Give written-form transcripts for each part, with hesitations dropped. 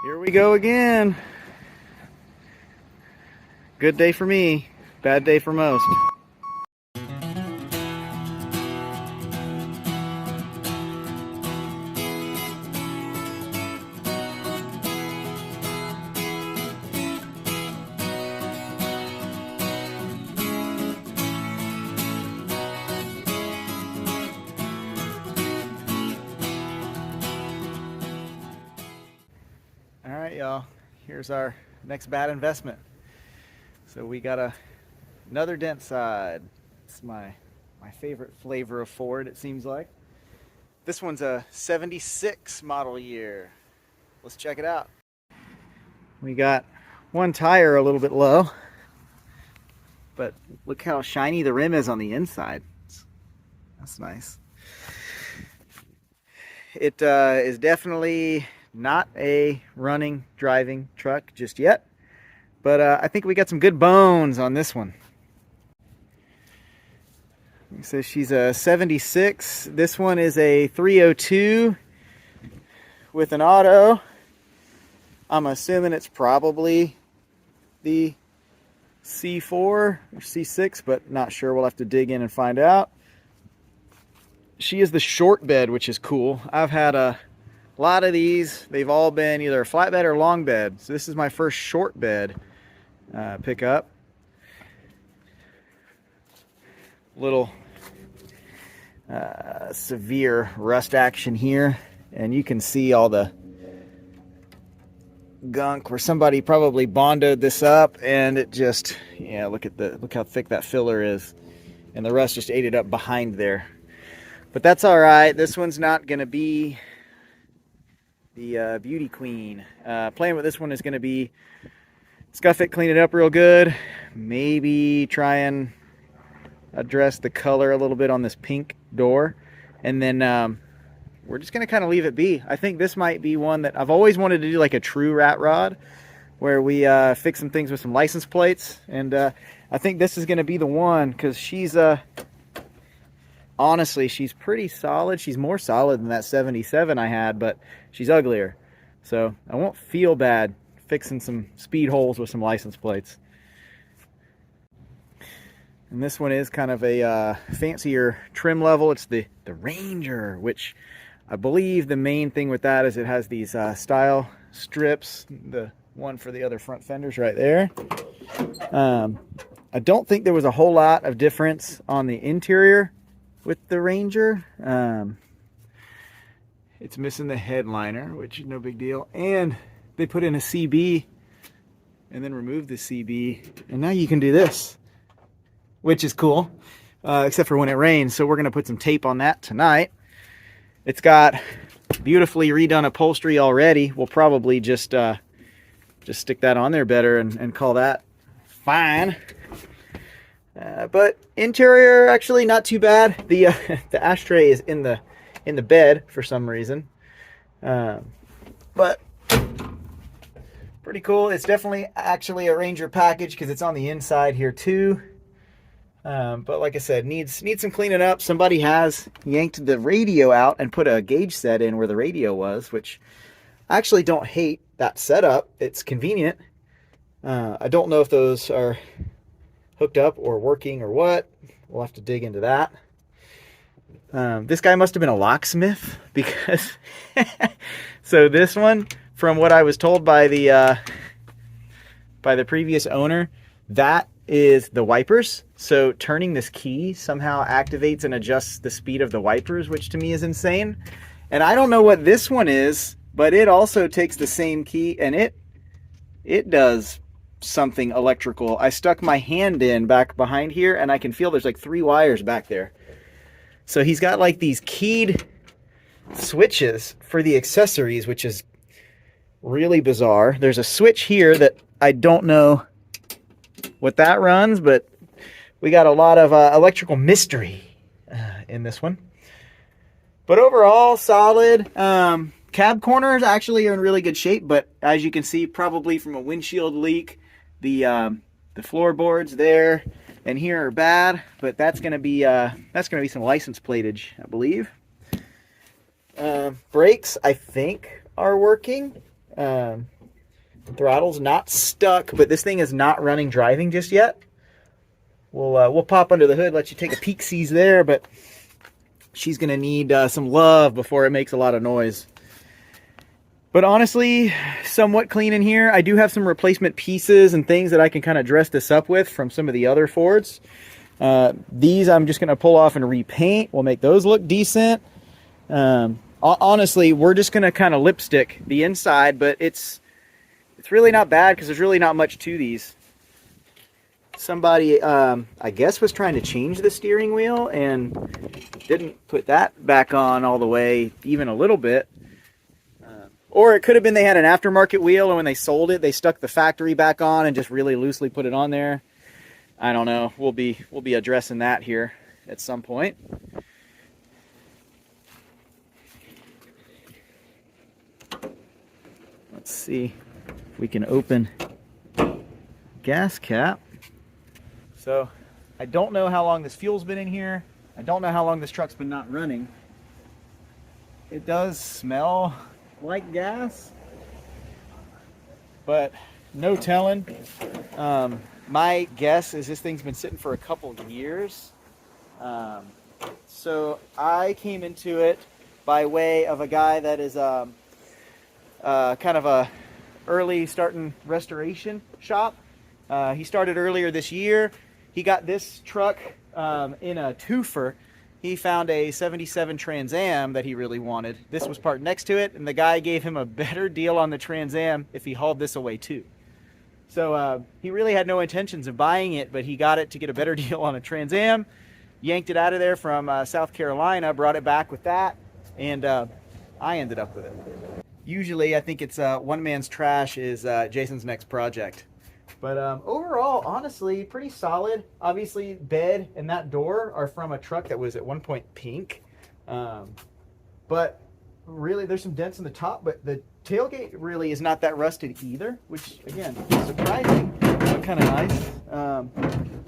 Here we go again. Good day for me, bad day for most. Alright y'all, here's our next bad investment. So we got another Dentside. It's my favorite flavor of Ford, it seems like. This one's a 76 model year. Let's check it out. We got one tire a little bit low, but look how shiny the rim is on the inside. That's nice. It is definitely not a running, driving truck just yet, but I think we got some good bones on this one. So she's a 76. This one is a 302 with an auto. I'm assuming it's probably the C4 or C6, but not sure. We'll have to dig in and find out. She is the short bed, which is cool. I've had a lot of these. They've all been either a flatbed or long bed. So this is my first short bed pickup. Little severe rust action here, and you can see all the gunk where somebody probably bondoed this up, and it just, yeah, look how thick that filler is, and the rust just ate it up behind there. But that's all right. This one's not gonna be the beauty queen. Plan with this one is going to be scuff it, clean it up real good, maybe try and address the color a little bit on this pink door, and then we're just going to kind of leave it be. I think this might be one that I've always wanted to do, like a true rat rod, where we fix some things with some license plates, and I think this is going to be the one, because she's honestly, she's pretty solid. She's more solid than that 77 I had, but she's uglier. So I won't feel bad fixing some speed holes with some license plates. And this one is kind of a fancier trim level. It's the Ranger, which I believe the main thing with that is it has these style strips. The one for the other front fenders right there. I don't think there was a whole lot of difference on the interior with the Ranger. It's missing the headliner, which is no big deal, and they put in a CB and then removed the CB, and now you can do this, which is cool, except for when it rains. So we're going to put some tape on that tonight. It's got beautifully redone upholstery already. We'll probably just stick that on there better and call that fine. But interior, actually not too bad. The ashtray is in the bed for some reason, but pretty cool. It's definitely actually a Ranger package because it's on the inside here too. But like I said, needs some cleaning up. Somebody has yanked the radio out and put a gauge set in where the radio was, which I actually don't hate that setup. It's convenient. I don't know if those are hooked up or working or what. We'll have to dig into that. This guy must have been a locksmith, because so this one, from what I was told by the previous owner, that is the wipers. So turning this key somehow activates and adjusts the speed of the wipers, which to me is insane. And I don't know what this one is, but it also takes the same key, and it does something electrical. I stuck my hand in back behind here, and I can feel there's like 3 wires back there. So he's got like these keyed switches for the accessories, which is really bizarre. There's a switch here that I don't know what that runs, but we got a lot of electrical mystery in this one. But overall, solid. Cab corners actually are in really good shape, but as you can see, probably from a windshield leak, the floorboards there and here are bad, but that's gonna be some license platage, I believe. Brakes, I think, are working. Throttle's not stuck, but this thing is not running driving just yet. We'll pop under the hood, let you take a peek-sees there, but she's gonna need some love before it makes a lot of noise. But honestly, somewhat clean in here. I do have some replacement pieces and things that I can kind of dress this up with from some of the other Fords. These I'm just gonna pull off and repaint. We'll make those look decent. Honestly, we're just gonna kind of lipstick the inside, but it's really not bad because there's really not much to these. Somebody, I guess, was trying to change the steering wheel and didn't put that back on all the way, even a little bit. Or it could have been they had an aftermarket wheel, and when they sold it, they stuck the factory back on and just really loosely put it on there. I don't know. We'll be addressing that here at some point. Let's see if we can open gas cap. So I don't know how long this fuel's been in here. I don't know how long this truck's been not running. It does smell like gas, but no telling. My guess is this thing's been sitting for a couple of years. So I came into it by way of a guy that is kind of a early starting restoration shop. He started earlier this year. He got this truck in a twofer. He found a 77 Trans Am that he really wanted. This was parked next to it, and the guy gave him a better deal on the Trans Am if he hauled this away too. So he really had no intentions of buying it, but he got it to get a better deal on a Trans Am, yanked it out of there from South Carolina, brought it back with that, and I ended up with it. Usually I think it's one man's trash is Jason's next project. But overall, honestly, pretty solid. Obviously, bed and that door are from a truck that was at one point pink. But really, there's some dents in the top, but the tailgate really is not that rusted either, which, again, is surprising, but kind of nice.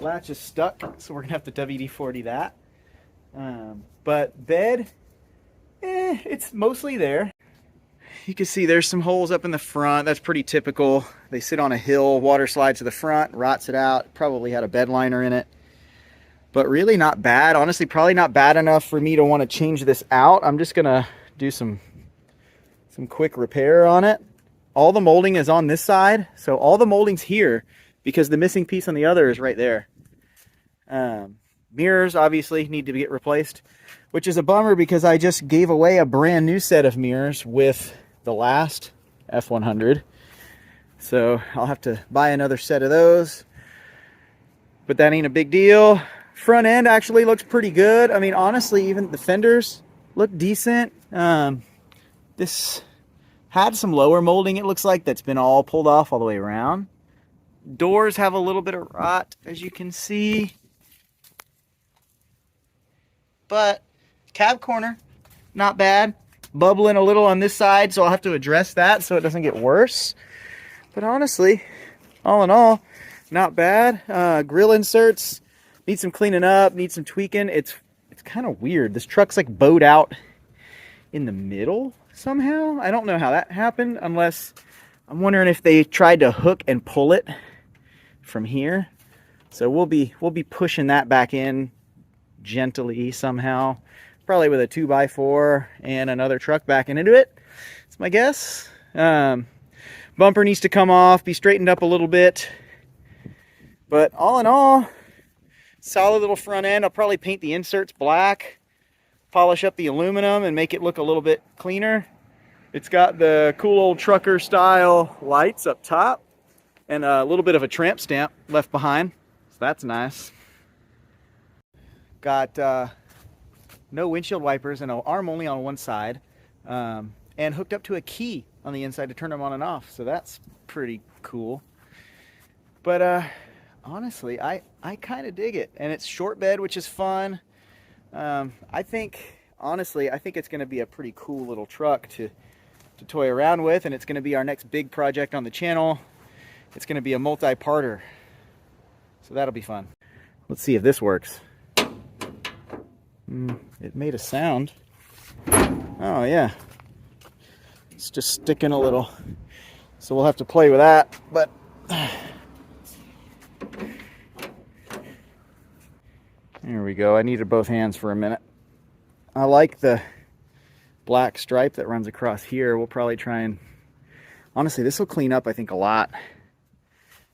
Latch is stuck, so we're going to have to WD-40 that. But bed, it's mostly there. You can see there's some holes up in the front. That's pretty typical. They sit on a hill, water slides to the front, rots it out. Probably had a bed liner in it. But really not bad. Honestly, probably not bad enough for me to want to change this out. I'm just going to do some quick repair on it. All the molding is on this side. So all the molding's here because the missing piece on the other is right there. Mirrors obviously need to get replaced, which is a bummer because I just gave away a brand new set of mirrors with the last F100. So I'll have to buy another set of those, but that ain't a big deal. Front end actually looks pretty good. I mean, honestly, even the fenders look decent. This had some lower molding, it looks like, that's been all pulled off all the way around. Doors have a little bit of rot, as you can see. But cab corner, not bad. Bubbling a little on this side, so I'll have to address that so it doesn't get worse. But honestly, all in all, not bad. Grill inserts need some cleaning up, need some tweaking. It's kind of weird. This truck's like bowed out in the middle somehow. I don't know how that happened, unless I'm wondering if they tried to hook and pull it from here. So we'll be pushing that back in gently somehow, probably with a 2x4 and another truck backing into it. That's my guess. Bumper needs to come off, be straightened up a little bit, but all in all, solid little front end. I'll probably paint the inserts black, polish up the aluminum and make it look a little bit cleaner. It's got the cool old trucker style lights up top and a little bit of a tramp stamp left behind, so that's nice. Got no windshield wipers and an arm only on one side, and hooked up to a key on the inside to turn them on and off, so that's pretty cool. But honestly, I kind of dig it, and it's short bed, which is fun. I think it's going to be a pretty cool little truck to toy around with, and it's going to be our next big project on the channel. It's going to be a multi-parter, so that'll be fun. Let's see if this works. It made a sound. Oh yeah. It's just sticking a little. So we'll have to play with that. But there we go. I needed both hands for a minute. I like the black stripe that runs across here. We'll probably try and, honestly, this will clean up, I think, a lot.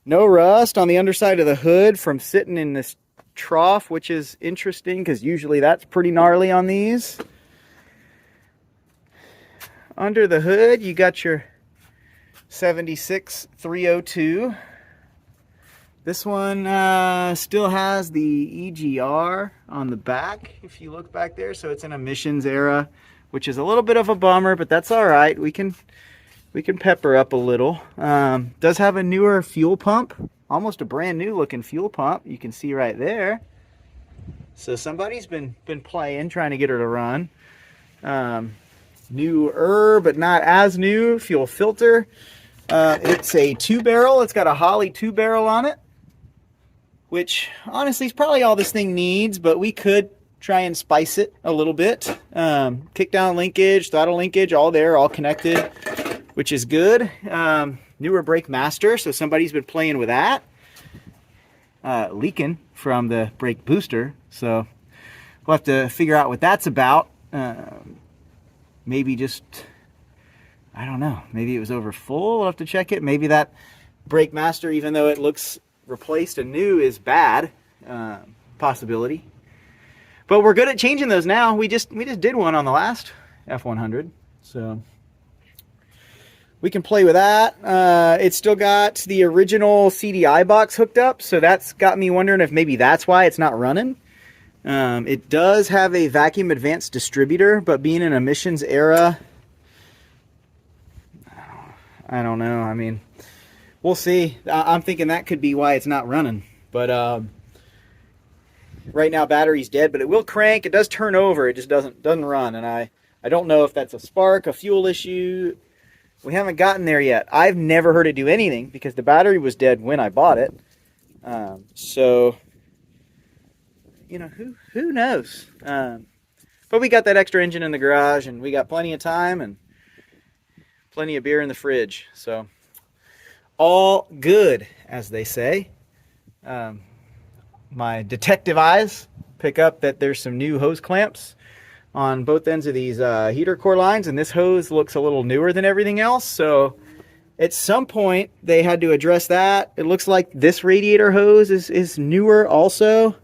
No rust on the underside of the hood from sitting in this trough, which is interesting because usually that's pretty gnarly on these. Under the hood, you got your 76 302. This one still has the EGR on the back, if you look back there. So it's an emissions era, which is a little bit of a bummer, but that's all right. We can pepper up a little. Does have a newer fuel pump, almost a brand new looking fuel pump. You can see right there. So somebody's been playing, trying to get her to run. Newer, but not as new fuel filter. It's a 2-barrel. It's got a Holley 2-barrel on it, which honestly is probably all this thing needs, but we could try and spice it a little bit. Kick down linkage, throttle linkage, all there, all connected, which is good. Newer brake master, so somebody's been playing with that. Leaking from the brake booster, so we'll have to figure out what that's about. Maybe just, I don't know, maybe it was over full. We'll have to check it. Maybe that brake master, even though it looks replaced and new, is bad. Possibility. But we're good at changing those now. We just did one on the last F100, so we can play with that. It's still got the original CDI box hooked up, so that's got me wondering if maybe that's why it's not running. It does have a vacuum advanced distributor, but being an emissions era, I don't know. I mean, we'll see. I'm thinking that could be why it's not running. But right now battery's dead, but it will crank. It does turn over. It just doesn't run. And I don't know if that's a spark, a fuel issue. We haven't gotten there yet. I've never heard it do anything because the battery was dead when I bought it. So, you know, who knows? But we got that extra engine in the garage, and we got plenty of time and plenty of beer in the fridge. So, all good, as they say. My detective eyes pick up that there's some new hose clamps on both ends of these heater core lines, and this hose looks a little newer than everything else. So at some point they had to address that. It looks like this radiator hose is newer also.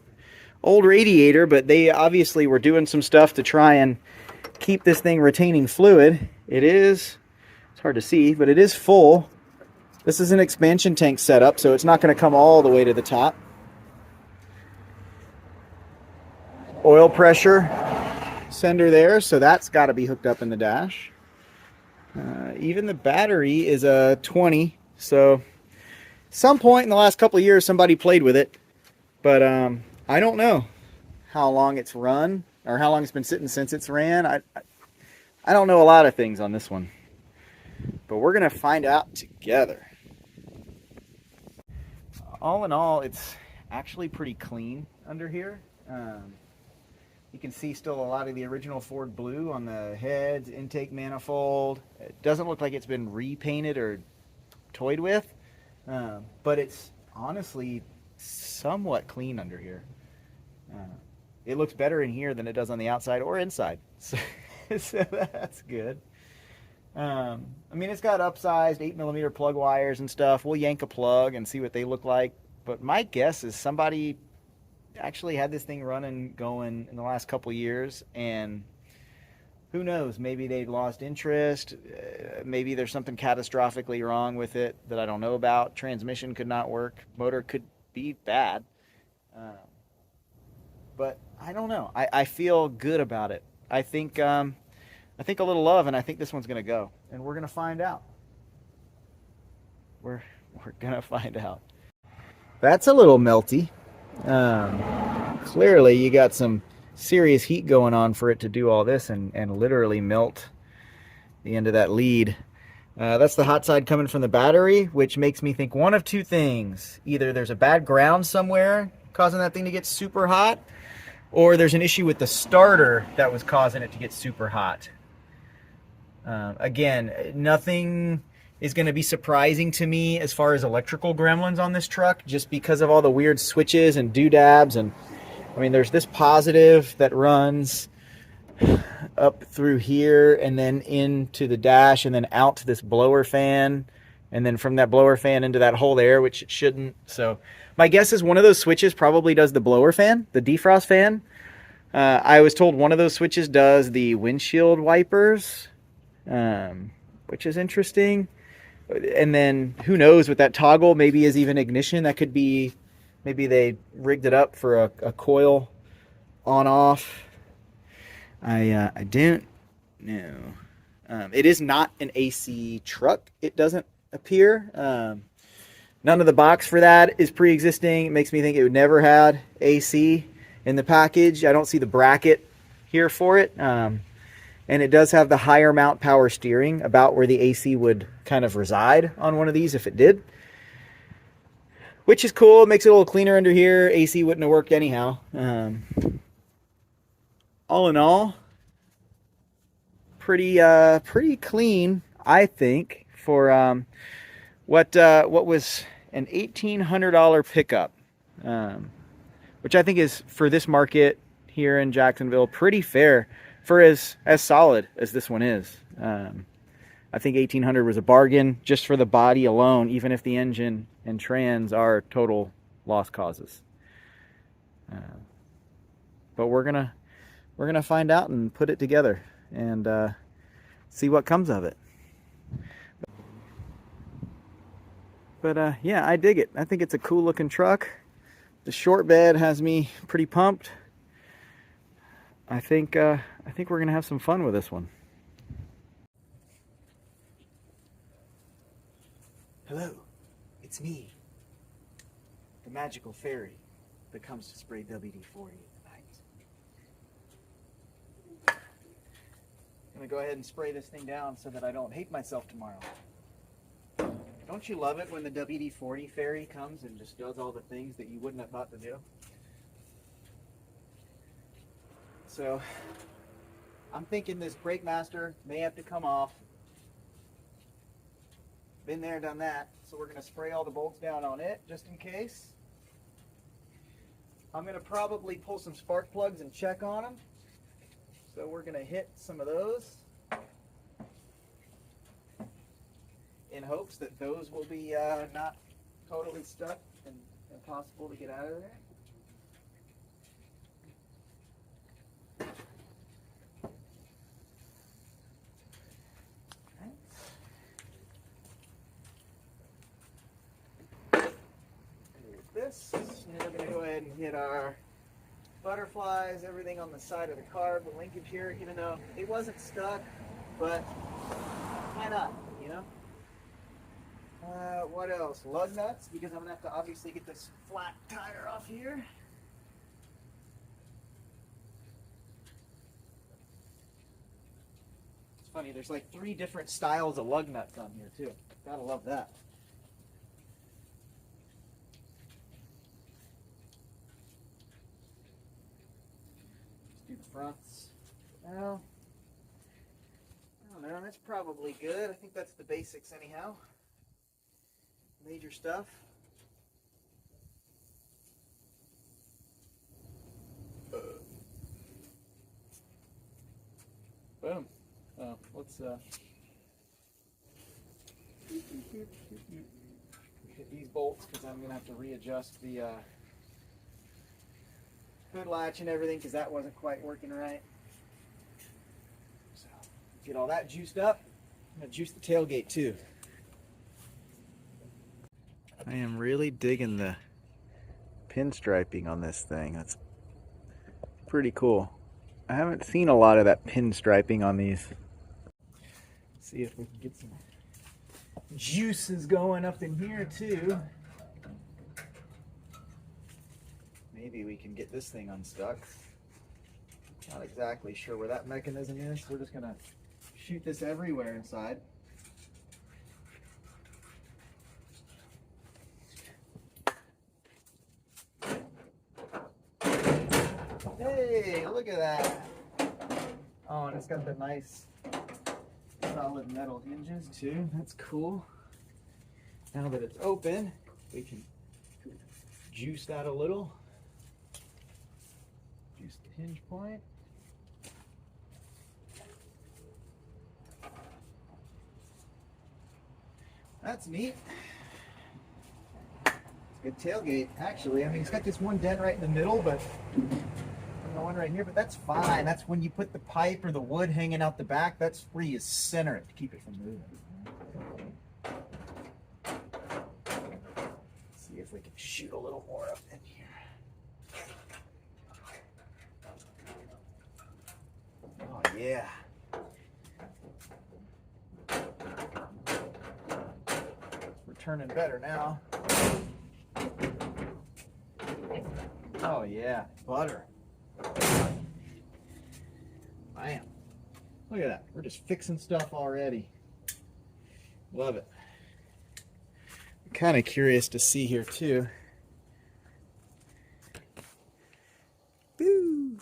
Old radiator, but they obviously were doing some stuff to try and keep this thing retaining fluid. It's hard to see, but it is full. This is an expansion tank setup, so it's not going to come all the way to the top. Oil pressure sender there, so that's got to be hooked up in the dash. Even the battery is a 20, so some point in the last couple of years somebody played with it, but I don't know how long it's run or how long it's been sitting since it's ran. I don't know a lot of things on this one, but we're gonna find out together. All in all, it's actually pretty clean under here. You can see still a lot of the original Ford blue on the heads, intake manifold. It doesn't look like it's been repainted or toyed with, but it's honestly somewhat clean under here. It looks better in here than it does on the outside or inside, so that's good. I mean, it's got upsized 8mm plug wires and stuff. We'll yank a plug and see what they look like, but my guess is somebody actually had this thing running going in the last couple years, and who knows, maybe they lost interest. Maybe there's something catastrophically wrong with it that I don't know about. Transmission could not work, motor could be bad, but I don't know. I feel good about it. I think a little love, and I think this one's gonna go, and we're gonna find out. We're gonna find out. That's a little melty. Clearly you got some serious heat going on for it to do all this and literally melt the end of that lead. That's the hot side coming from the battery, which makes me think one of two things. Either there's a bad ground somewhere causing that thing to get super hot, or there's an issue with the starter that was causing it to get super hot. Again, nothing is going to be surprising to me as far as electrical gremlins on this truck, just because of all the weird switches and doodads. And I mean, there's this positive that runs up through here and then into the dash and then out to this blower fan, and then from that blower fan into that hole there, which it shouldn't. So my guess is one of those switches probably does the blower fan, the defrost fan. I was told one of those switches does the windshield wipers, which is interesting. And then who knows, with that toggle, maybe is even ignition. That could be, maybe they rigged it up for a coil on off. I don't know. It is not an AC truck. It doesn't appear. None of the box for that is pre-existing. It makes me think it would never had AC in the package. I don't see the bracket here for it. And it does have the higher mount power steering, about where the AC would kind of reside on one of these if it did. Which is cool. It makes it a little cleaner under here. AC wouldn't have worked anyhow. All in all, pretty clean, I think, for what was an $1,800 pickup, which I think is, for this market here in Jacksonville, pretty fair for as solid as this one is. I think $1,800 was a bargain just for the body alone, even if the engine and trans are total lost causes. But we're gonna find out and put it together and see what comes of it. But yeah, I dig it. I think it's a cool looking truck. The short bed has me pretty pumped. I think we're gonna have some fun with this one. Hello, it's me, the magical fairy that comes to spray WD-40 at night. I'm gonna go ahead and spray this thing down so that I don't hate myself tomorrow. Don't you love it when the WD-40 fairy comes and just does all the things that you wouldn't have thought to do? So I'm thinking this brake master may have to come off. Been there, done that. So we're gonna spray all the bolts down on it just in case. I'm gonna probably pull some spark plugs and check on them. So we're gonna hit some of those in hopes that those will be not totally stuck and impossible to get out of there. This, and we're going to go ahead and hit our butterflies, everything on the side of the car, the linkage here, even though it wasn't stuck, but why not, you know? What else? Lug nuts, because I'm going to have to obviously get this flat tire off here. It's funny, there's like 3 different styles of lug nuts on here too. Gotta love that. Fronts. Well, I don't know, that's probably good. I think that's the basics anyhow. Major stuff. Boom. Let's hit these bolts because I'm going to have to readjust the hood latch and everything because that wasn't quite working right. So get all that juiced up. I'm going to juice the tailgate too. I am really digging the pinstriping on this thing. That's pretty cool. I haven't seen a lot of that pinstriping on these. See if we can get some juices going up in here too. Maybe we can get this thing unstuck. Not exactly sure where that mechanism is. We're just gonna shoot this everywhere inside. Hey, look at that. Oh, and it's got the nice solid metal hinges too. That's cool. Now that it's open, we can juice that a little. Juice the hinge point. That's neat. It's a good tailgate, actually. I mean, it's got this one dent right in the middle, but the one right here, but that's fine. That's when you put the pipe or the wood hanging out the back, that's where you center it to keep it from moving. Let's see if we can shoot a little more up in here. Oh, yeah. We're turning better now. Oh, yeah. Butter. Bam. Look at that. We're just fixing stuff already. Love it. I'm kind of curious to see here, too. Woo!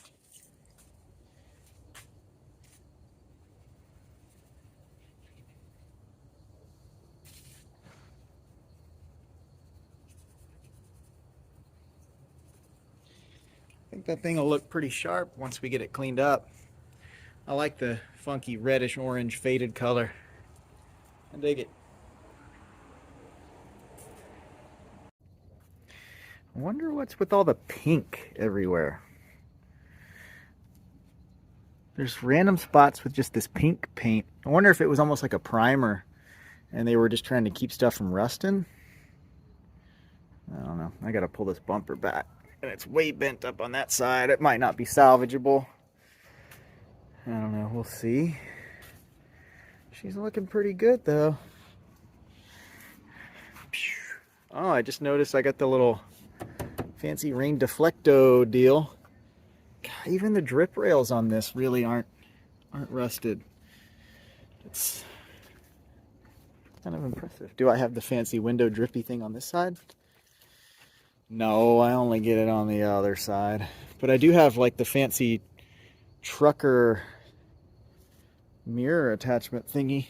I think that thing will look pretty sharp once we get it cleaned up. I like the funky reddish orange faded color. I dig it. I wonder what's with all the pink everywhere. There's random spots with just this pink paint. I wonder if it was almost like a primer and they were just trying to keep stuff from rusting. I don't know. I gotta pull this bumper back. And it's way bent up on that side. It might not be salvageable. I don't know. We'll see. She's looking pretty good, though. Oh, I just noticed I got the little fancy rain deflecto deal. God, even the drip rails on this really aren't rusted. It's kind of impressive. Do I have the fancy window drippy thing on this side? No, I only get it on the other side. But I do have like the fancy trucker mirror attachment thingy.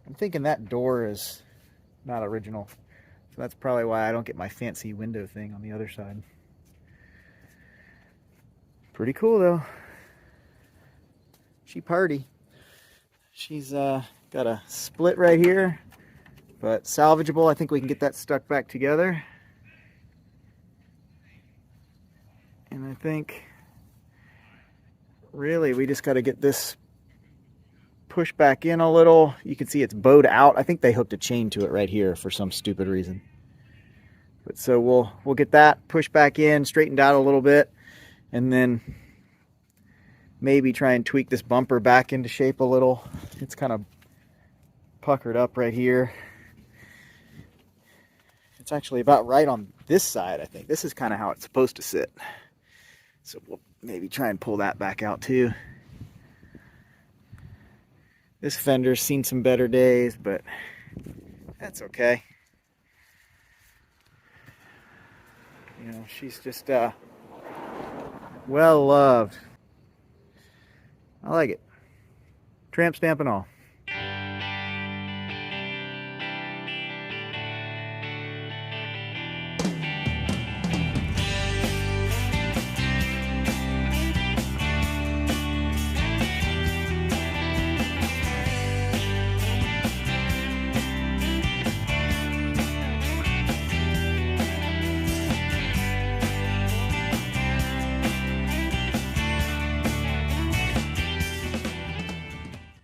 I'm thinking that door is not original. So that's probably why I don't get my fancy window thing on the other side. Pretty cool though. She party. She's got a split right here, but salvageable. I think we can get that stuck back together. And I think really we just got to get this pushed back in a little. You can see it's bowed out. I think they hooked a chain to it right here for some stupid reason. But so we'll get that pushed back in, straightened out a little bit, and then maybe try and tweak this bumper back into shape a little. It's kind of puckered up right here. It's actually about right on this side, I think. This is kind of how it's supposed to sit. So we'll maybe try and pull that back out too. This fender's seen some better days, but that's okay. You know, she's just well loved. I like it. Tramp stamp and all.